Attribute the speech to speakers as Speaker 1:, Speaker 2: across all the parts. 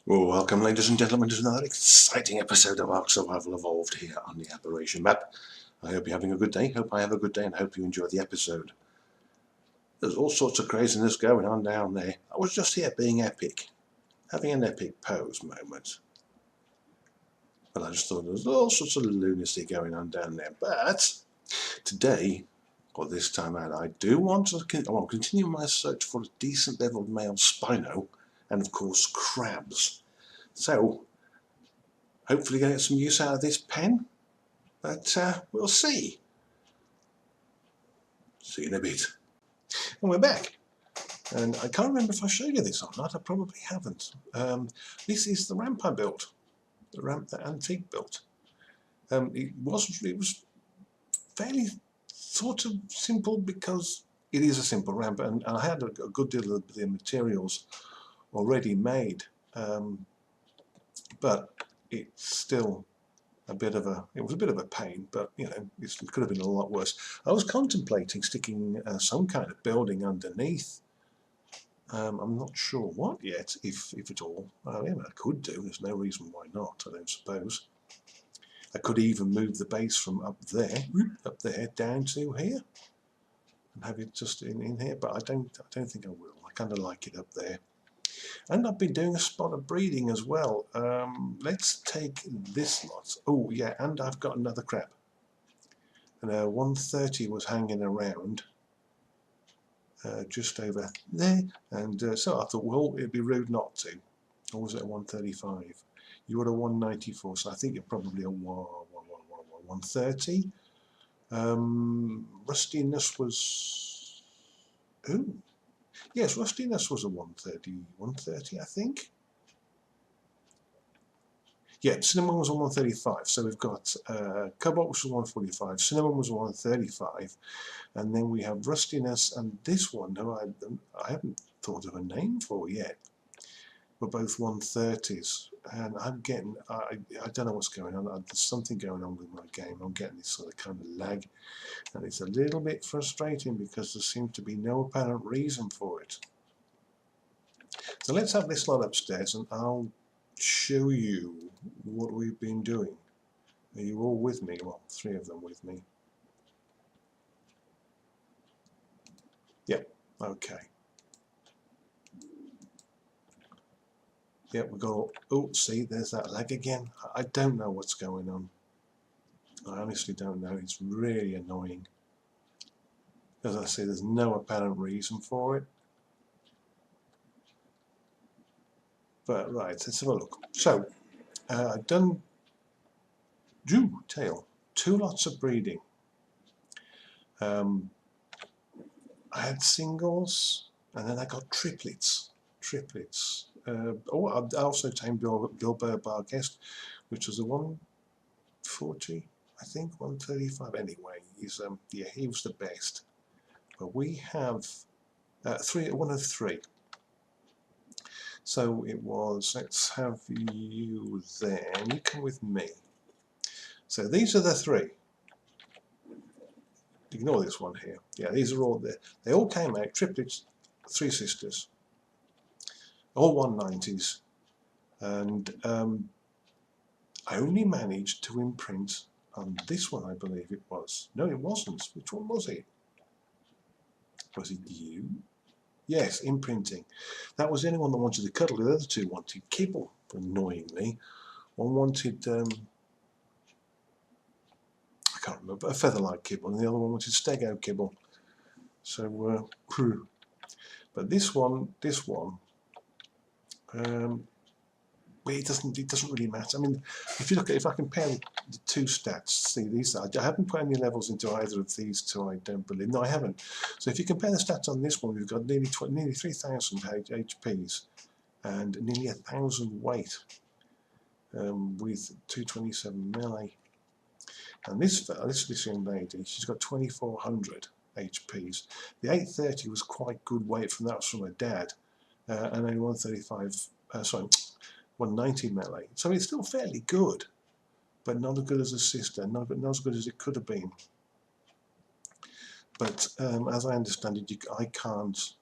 Speaker 1: Well, welcome, ladies and gentlemen, to another exciting episode of Ark Survival Evolved here on the Aberration map. I hope you're having a good day. Hope I have a good day, and hope you enjoy the episode. There's all sorts of craziness going on down there. I was just here being epic, having an epic pose moment. But I just thought there was all sorts of lunacy going on down there. But today, or this time out, I want to continue my search for a decent leveled male Spino, and of course crabs. So, hopefully get some use out of this pen, but we'll see. See you in a bit. And we're back. And I can't remember if I showed you this or not. I probably haven't. This is the ramp I built, the ramp that Antique built. It was fairly sort of simple because it is a simple ramp, and I had a good deal of the materials already made, but it's still it was a bit of a pain, but you know, it could have been a lot worse. I was contemplating sticking some kind of building underneath. I'm not sure what yet, if at all. I could do. There's no reason why not, I don't suppose. I could even move the base from up there down to here, and have it just in here. But I don't think I will. I kind of like it up there. And I've been doing a spot of breeding as well. Let's take this lot. Oh yeah, and I've got another crab. And 130 was hanging around just over there. And so I thought, well, it'd be rude not to. Or was it a 135? You were a 194, so I think you're probably a 130. Rustiness was... Ooh. Yes, rustiness was a 130, I think. Yeah, cinnamon was a 135, so we've got cobalt, which was 145, cinnamon was 135, and then we have rustiness and this one, who I haven't thought of a name for yet. We're both 130s, and I'm getting, I don't know what's going on. There's something going on with my game. I'm getting this sort of kind of lag, and it's a little bit frustrating because there seems to be no apparent reason for it. So let's have this lot upstairs, and I'll show you what we've been doing. Are you all with me? Well, 3 of them with me. Yep, okay. Yep, we've got, oh, see, there's that lag again. I don't know what's going on. I honestly don't know. It's really annoying. As I say, there's no apparent reason for it. But right, let's have a look. So, I've done tail, 2 lots of breeding. I had singles, and then I got triplets. I also tamed Bilbo Barghest, which was a 140, I think, 135. Anyway, yeah, he was the best. But we have 1 of 3. So it was, let's have you there, and you come with me. So these are the 3. Ignore this one here. Yeah, these are all there. They all came out, triplets, 3 sisters, all 190s. And I only managed to imprint on this one, I believe it was. No, it wasn't. Which one was it? Was it you? Yes, imprinting. That was the only one that wanted to cuddle. The other 2 wanted kibble, annoyingly. One wanted, I can't remember, a featherlight kibble, and the other one wanted stego kibble. So, but this one, well, it doesn't really matter. I mean, if I compare the 2 stats, see these, I haven't put any levels into either of these 2, I don't believe. No, I haven't. So if you compare the stats on this one, we've got nearly 3,000 HPs and nearly 1,000 weight with 227 melee. And this young lady, she's got 2,400 HPs. The 830 was quite good weight from that, was from her dad, and only 190 melee. So it's still fairly good, but not as good as a sister, not as good as it could have been. But as I understand it, I can't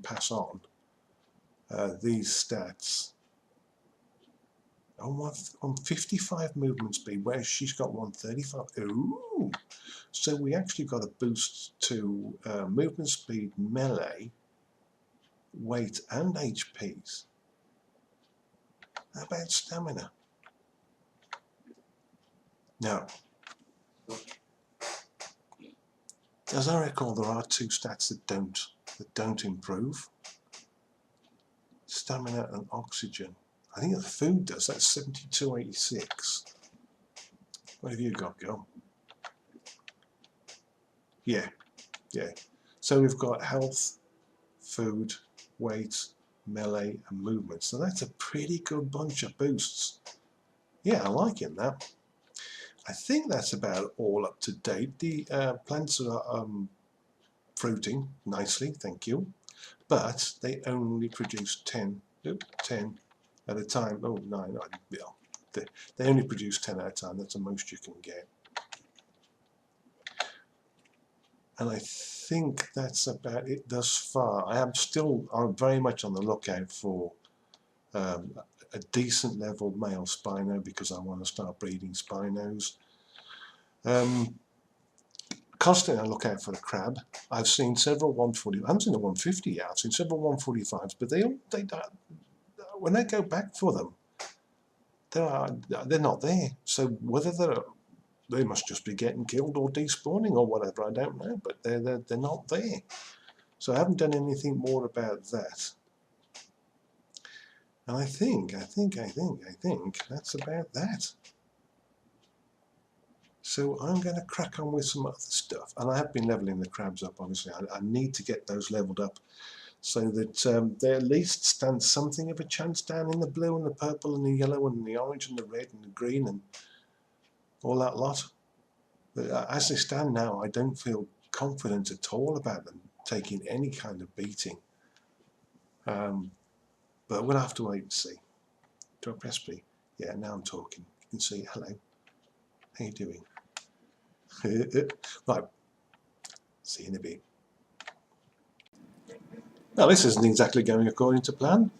Speaker 1: pass on these stats on 55 movement speed, whereas she's got 135. Ooh! So we actually got a boost to movement speed, melee, weight, and HPs. How about stamina? Now, as I recall, there are two stats that don't improve: stamina and oxygen. I think the food does. That's 7286. What have you got, girl? Yeah. So we've got health, food, weight, melee, and movement. So that's a pretty good bunch of boosts. Yeah, I'm liking that. I think that's about all up to date. The plants are fruiting nicely, thank you. But they only produce 10 at a time. Oh, 9. They only produce 10 at a time. That's the most you can get. And I think that's about it thus far. I'm very much on the lookout for a decent level male Spino, because I want to start breeding Spinos. Constantly I look out for the crab. I've seen several 140. I haven't seen a 150 yet. I've seen several 145s, but they when I go back for them, they're not there. So whether they must just be getting killed or despawning or whatever, I don't know. But they're not there. So I haven't done anything more about that. And I think that's about that. So I'm going to crack on with some other stuff. And I have been leveling the crabs up, obviously. I need to get those leveled up so that they at least stand something of a chance down in the blue and the purple and the yellow and the orange and the red and the green and all that lot. But as they stand now, I don't feel confident at all about them taking any kind of beating. But we'll have to wait and see. Do I press B? Yeah, now I'm talking. You can see, hello. How you doing? Right. See you in a bit. Now this isn't exactly going according to plan.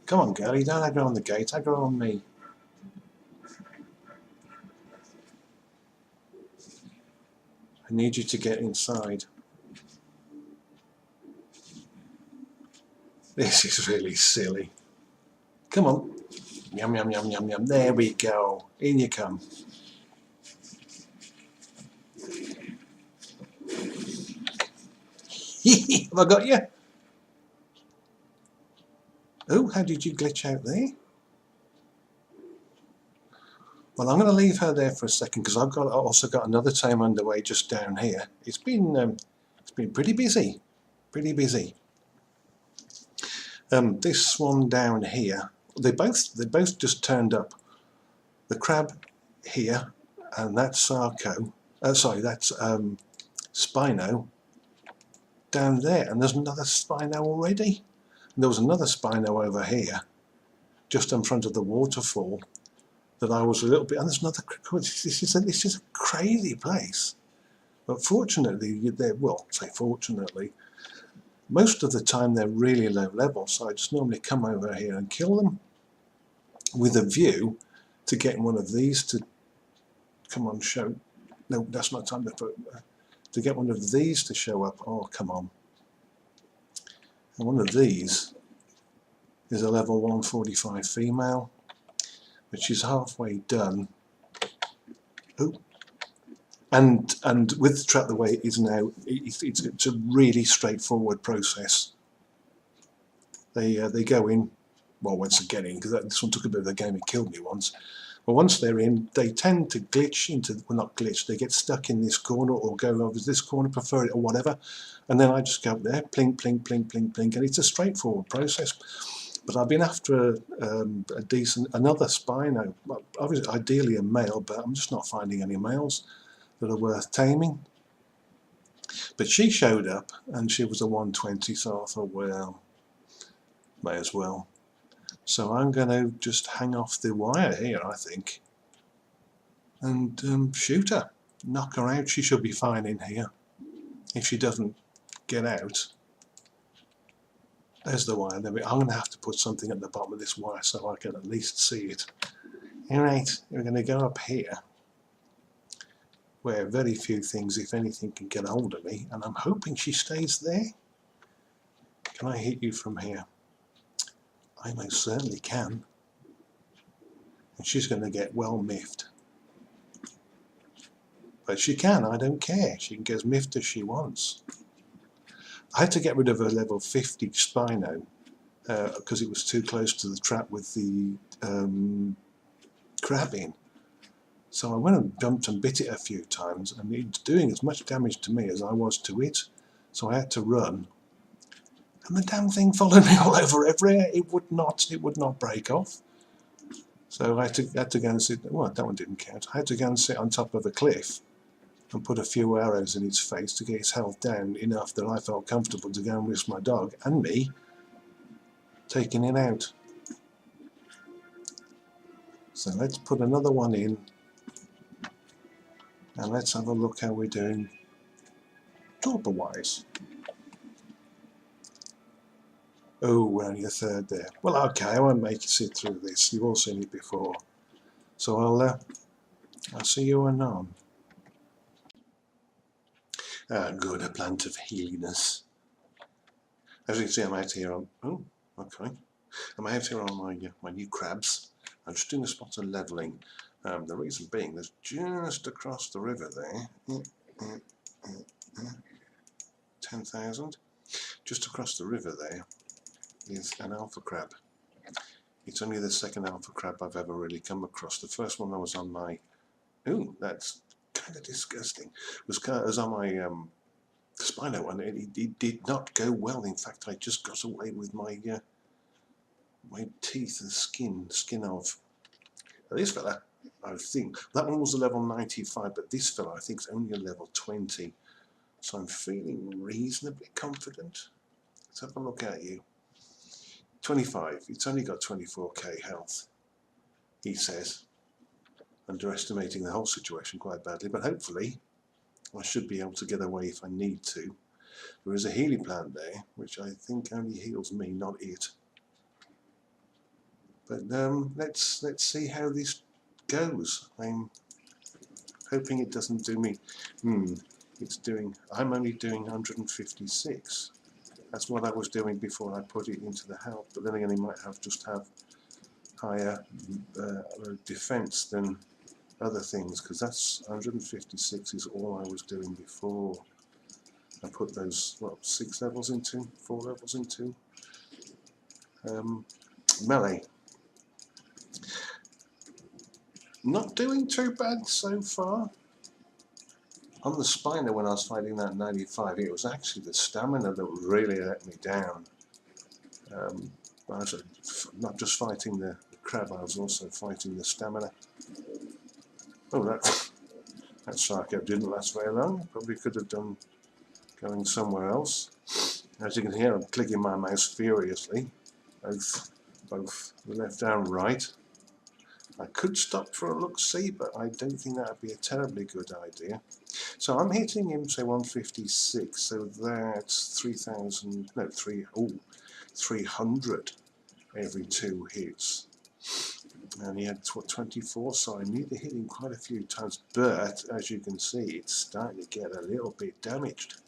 Speaker 1: Come on, girl, you don't aggro on the gate, aggro on me. I need you to get inside. This is really silly. Come on. Yum, yum, yum, yum, yum. There we go. In you come. Have I got you? Oh, how did you glitch out there? Well, I'm going to leave her there for a second because I've also got another tame underway just down here. It's been pretty busy, This one down here, they both just turned up. The crab here, and that's Sarko. That's Spino down there, and there's another Spino already. And there was another Spino over here, just in front of the waterfall, that I was a little bit. And there's another. This is a crazy place. But fortunately, fortunately, most of the time they're really low level. So I just normally come over here and kill them, with a view to getting one of these to come on show. No, that's not time to get one of these to show up. Oh, come on. And one of these is a level 145 female, which is halfway done. Ooh. And with the track the way it is now, it's a really straightforward process. They go in, well, once they get in, because this one took a bit of a game, it killed me once. But once they're in, they tend to glitch into, well, not glitch, they get stuck in this corner or go over this corner, prefer it or whatever. And then I just go up there, plink, plink, plink, plink, plink, and it's a straightforward process. But I've been after another Spino, obviously ideally a male, but I'm just not finding any males that are worth taming. But she showed up and she was a 120, so I thought, well, may as well. So I'm going to just hang off the wire here, I think, and shoot her, knock her out. She should be fine in here. If she doesn't get out, there's the wire. I'm going to have to put something at the bottom of this wire so I can at least see it. Alright, we're going to go up here, where very few things, if anything, can get hold of me, and I'm hoping she stays there. Can I hit you from here? I most certainly can. And she's going to get well miffed. But she can, I don't care. She can get as miffed as she wants. I had to get rid of a level 50 Spino because it was too close to the trap with the crab in. So I went and jumped and bit it a few times, and it's doing as much damage to me as I was to it. So I had to run. And the damn thing followed me all over everywhere. It would not break off. So I had to go and sit, well, that one didn't count. I had to go and sit on top of a cliff and put a few arrows in its face to get its health down enough that I felt comfortable to go and risk my dog and me taking it out. So let's put another one in, and let's have a look how we're doing torpor-wise. Oh, we're only a third there. Well, okay, I won't make you sit through this. You've all seen it before. So I'll see you anon. Good, a plant of healiness. As you can see, I'm out here on... Oh, okay. I'm out here on my new crabs. I'm just doing a spot of levelling. The reason being, there's just across the river there, 10,000. Just across the river there is an alpha crab. It's only the second alpha crab I've ever really come across. The first one I was on my... Ooh, that's kind of disgusting. Was on my Spino one. It did not go well. In fact, I just got away with my my teeth and skin of this fella. I think that one was a level 95, but this fella I think is only a level 20. So I'm feeling reasonably confident. Let's have a look at you. 25. It's only got 24k health, he says, underestimating the whole situation quite badly, but hopefully I should be able to get away if I need to. There is a healing plant there, which I think only heals me, not it. But let's see how this goes. I'm hoping it doesn't do me. I'm only doing 156. That's what I was doing before I put it into the health. But then again, it might just have higher defense than other things, because that's 156 is all I was doing before I put those, what, 6 levels into, 4 levels into melee. Not doing too bad so far. On the Spino, when I was fighting that 95, it was actually the stamina that really let me down. I was not just fighting the crab, I was also fighting the stamina. Oh, that Ark didn't last very long. Probably could have done going somewhere else. As you can hear, I'm clicking my mouse furiously, both the left and right. I could stop for a look-see, but I don't think that would be a terribly good idea. So I'm hitting him, say 156, so that's 3,000, no, 300 every 2 hits. And he had 24, so I need to hit him quite a few times, but as you can see, it's starting to get a little bit damaged.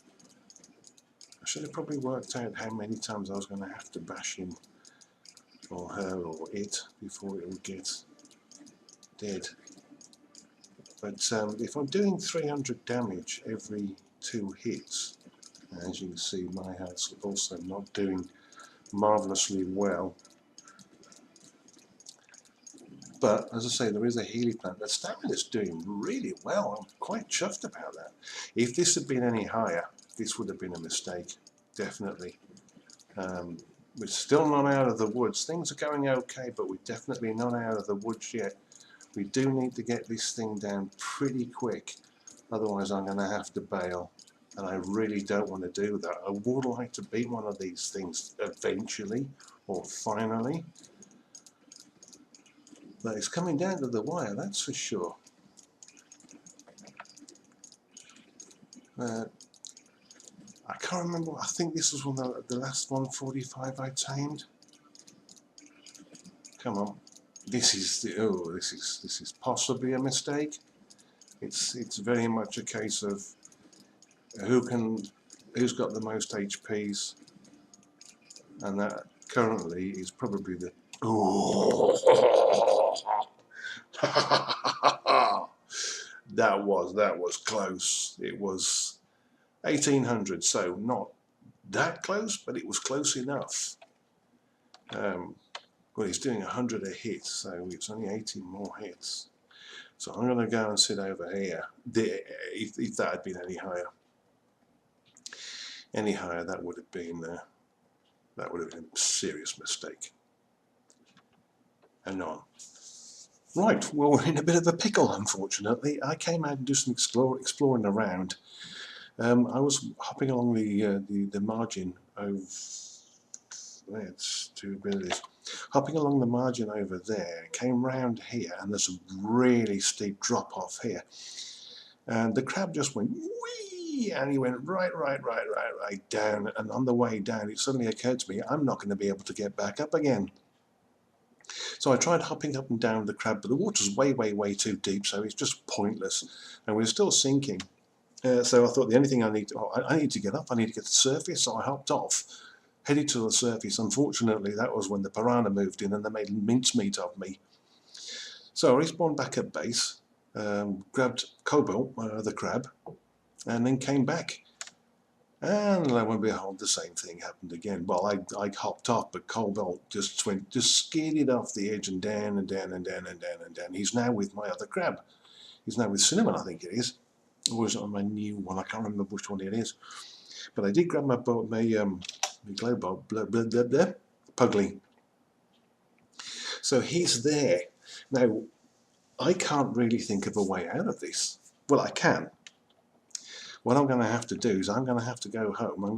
Speaker 1: I should have probably worked out how many times I was going to have to bash him, or her, or it, before it would get dead. But if I'm doing 300 damage every 2 hits, as you can see, my health's also not doing marvellously well. But as I say, there is a healing plant. The stamina's doing really well. I'm quite chuffed about that. If this had been any higher, this would have been a mistake, definitely. We're still not out of the woods. Things are going okay, but we're definitely not out of the woods yet. We do need to get this thing down pretty quick, otherwise I'm going to have to bail, and I really don't want to do that. I would like to beat one of these things eventually, or finally, but it's coming down to the wire, that's for sure. I can't remember, I think this was the last 145 I tamed. Come on, this is possibly a mistake. It's very much a case of who's got the most HPs, and that currently is probably the that was close. It was 1800, so not that close, but it was close enough. Well, he's doing 100 a hit, so it's only 18 more hits. So I'm going to go and sit over here. If that had been any higher, that would have been a serious mistake. And on. Right, well, we're in a bit of a pickle, unfortunately. I came out and do some exploring around. I was hopping along the margin of. Let's do a bit of this. Hopping along the margin over there, came round here, and there's a really steep drop off here. And the crab just went whee, and he went right down. And on the way down, it suddenly occurred to me, I'm not going to be able to get back up again. So I tried hopping up and down the crab, but the water's way too deep, so it's just pointless. And we're still sinking. So I thought the only thing I need to get up, I need to get to the surface, so I hopped off. Headed to the surface. Unfortunately, that was when the piranha moved in and they made mincemeat of me. So I respawned back at base, grabbed Cobalt, the crab, and then came back. And lo and behold, the same thing happened again. Well, I hopped off, but Cobalt just skidded off the edge and down and down and down and down and down. He's now with my other crab. He's now with Cinnamon, I think it is. Or is it on my new one? I can't remember which one it is. But I did grab my Glowbolt, Pugly. So he's there. Now, I can't really think of a way out of this. Well, I can. What I'm going to have to do is I'm going to have to go home. I'm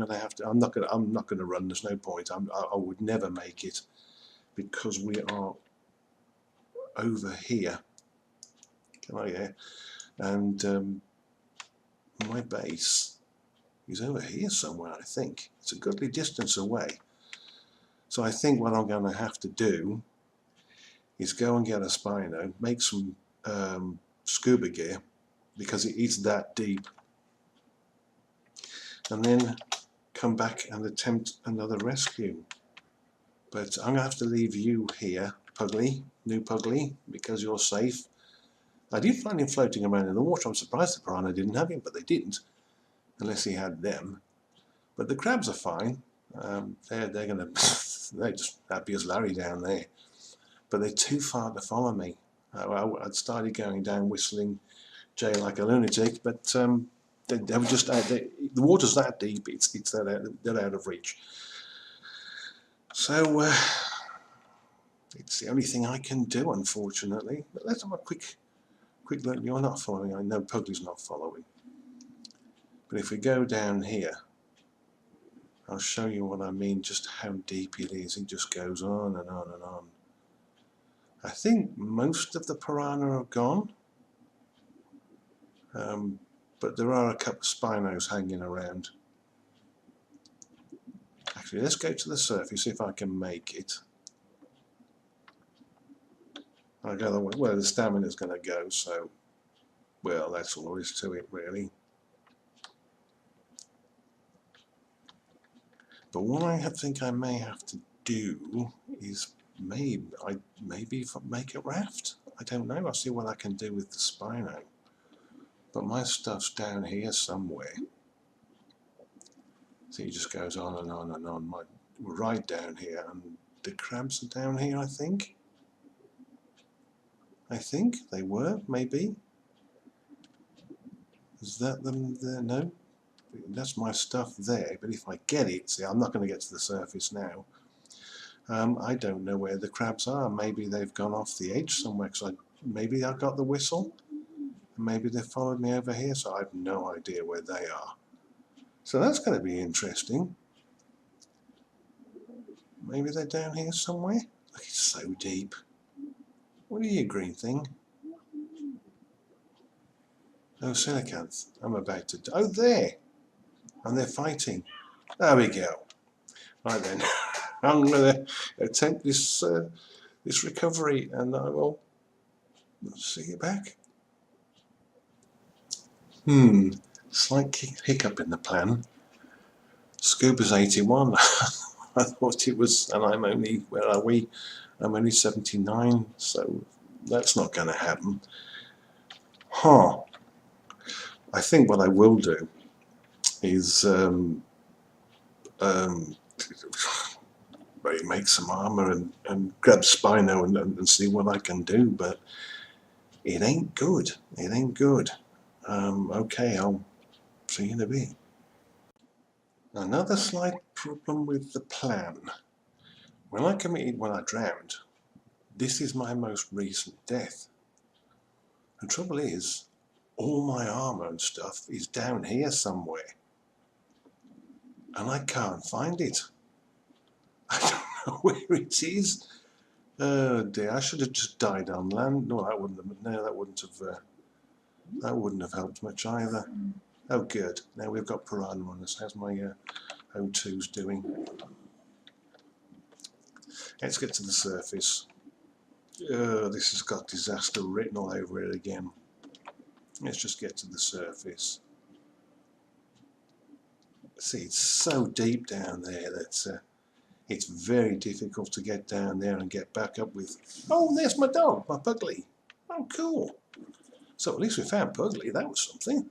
Speaker 1: not going to run. There's no point. I would never make it because we are over here. Come on, yeah. And my base is over here somewhere, I think. It's a goodly distance away. So I think what I'm going to have to do is go and get a Spino, make some scuba gear, because it is that deep, and then come back and attempt another rescue. But I'm going to have to leave you here, Pugly, new Pugly, because you're safe. I did find him floating around in the water. I'm surprised the piranha didn't have him, but they didn't. Unless he had them. But the crabs are fine. They're just happy as Larry down there. But they're too far to follow me. I'd started going down whistling Jay like a lunatic, but they were just the water's that deep. They're out of reach. So it's the only thing I can do, unfortunately. But let's have a quick look. You're not following. I know Pugly's not following. But if we go down here, I'll show you what I mean, just how deep it is. It just goes on and on and on. I think most of the piranha are gone, but there are a couple of Spinos hanging around. Actually, let's go to the surface, see if I can make it. I go the way, well, the stamina's going to go, so, well, that's all there is to it, really. But what I think I may have to do is maybe make a raft. I don't know. I'll see what I can do with the Spino. But my stuff's down here somewhere. So it just goes on and on and on. We're right down here, and the crabs are down here, I think. I think they were, maybe. Is that them there? No. That's my stuff there, but if I get it, see, I'm not going to get to the surface now. I don't know where the crabs are. Maybe they've gone off the edge somewhere, because maybe I've got the whistle. Maybe they've followed me over here, so I have no idea where they are. So that's going to be interesting. Maybe they're down here somewhere. Look, it's so deep. What are you, green thing? Oh, Silicanth. I'm about to... Oh, there! And they're fighting. There we go. Right then. I'm going to attempt this this recovery, and I will see you back. Slight hiccup in the plan. Scuba's 81. I thought it was, and I'm only, where are we? I'm only 79, so that's not going to happen. I think what I will do is make some armor and grab Spino and see what I can do, but it ain't good. It ain't good. Okay, I'll see you in a bit. Another slight problem with the plan. When I drowned, this is my most recent death. The trouble is, all my armor and stuff is down here somewhere, and I can't find it. I don't know where it is. Oh dear, I should have just died on land. No, that wouldn't have helped much either. Oh good, now we've got piranha on us. How's my O2's doing? Let's get to the surface. This has got disaster written all over it again. Let's just get to the surface. See, it's so deep down there that it's very difficult to get down there and get back up with. Oh, there's my dog, my Pugly. Oh, cool. So at least we found Pugly. That was something.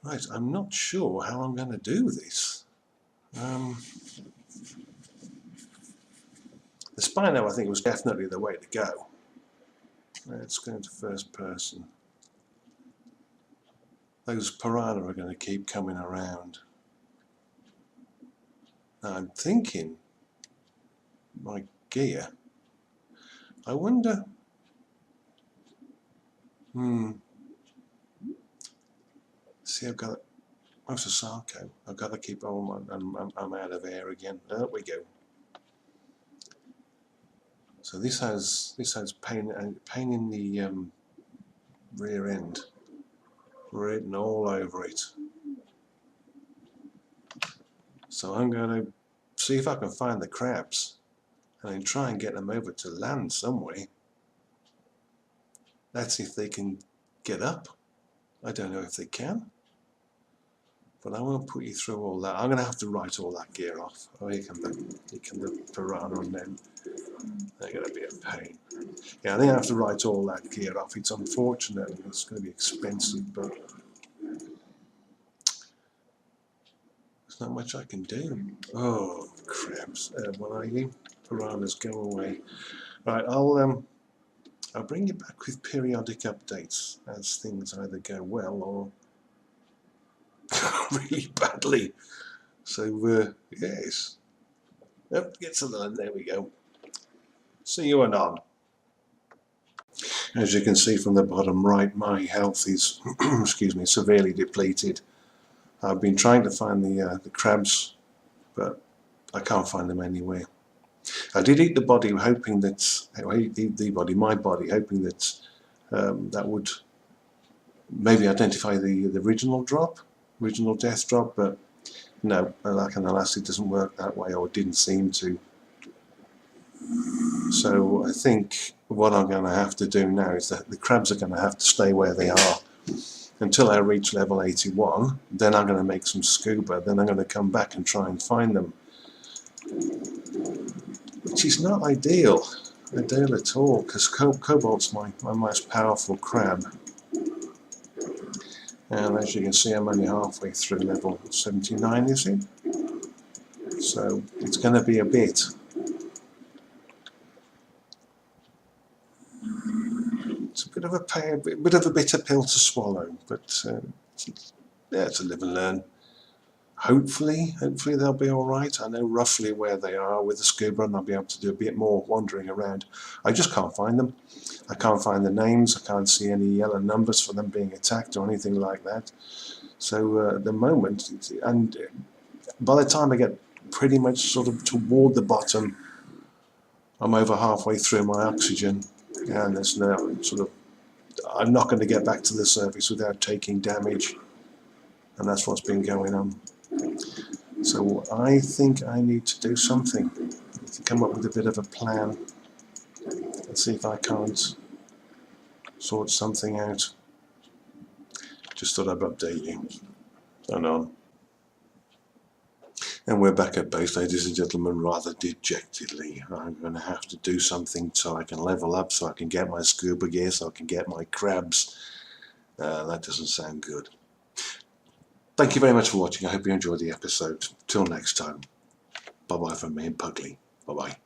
Speaker 1: Right, I'm not sure how I'm going to do this. The Spino, I think, was definitely the way to go. Let's go into first person. Those piranha are going to keep coming around. Now I'm thinking, my gear, I wonder, see, I've got, what's a Sarco? I've got to keep on, I'm out of air again. There we go. So this has pain in the rear end, written all over it. So I'm going to see if I can find the crabs and then try and get them over to land somewhere. That's if they can get up. I don't know if they can, but I won't put you through all that. I'm going to have to write all that gear off. Oh, here come the piranha on them. They're going to be a pain. Yeah, I think I have to write all that gear off. It's unfortunate and it's going to be expensive, but there's not much I can do. Oh, crabs. What are you? Piranhas, go away. Right, I'll bring you back with periodic updates as things either go well or really badly. So, yes. Yep, get to the land. There we go. See you anon. As you can see from the bottom right, my health is, excuse me, severely depleted. I've been trying to find the crabs, but I can't find them anywhere. I did eat the body, hoping that my body, hoping that that would maybe identify the original death drop, but no, like an alas, it doesn't work that way, or didn't seem to. So I think what I'm going to have to do now is that the crabs are going to have to stay where they are until I reach level 81. Then I'm going to make some scuba. Then I'm going to come back and try and find them, which is not ideal at all, because Cobalt's my most powerful crab. And as you can see, I'm only halfway through level 79, you see? So it's going to be a bit. It's a bit of a bitter pill to swallow, but yeah, it's a live and learn. Hopefully they'll be all right. I know roughly where they are with the scuba, and I'll be able to do a bit more wandering around. I just can't find them. I can't find the names. I can't see any yellow numbers for them being attacked or anything like that. So at the moment, and by the time I get pretty much sort of toward the bottom, I'm over halfway through my oxygen, and there's now sort of, I'm not going to get back to the surface without taking damage, and that's what's been going on. So I think I need to do something. I need to come up with a bit of a plan and see if I can't sort something out. Just thought I'd update you. And on. And we're back at base, ladies and gentlemen, rather dejectedly. I'm going to have to do something so I can level up, so I can get my scuba gear, so I can get my crabs. That doesn't sound good. Thank you very much for watching. I hope you enjoyed the episode. Till next time. Bye-bye from me and Pugly. Bye-bye.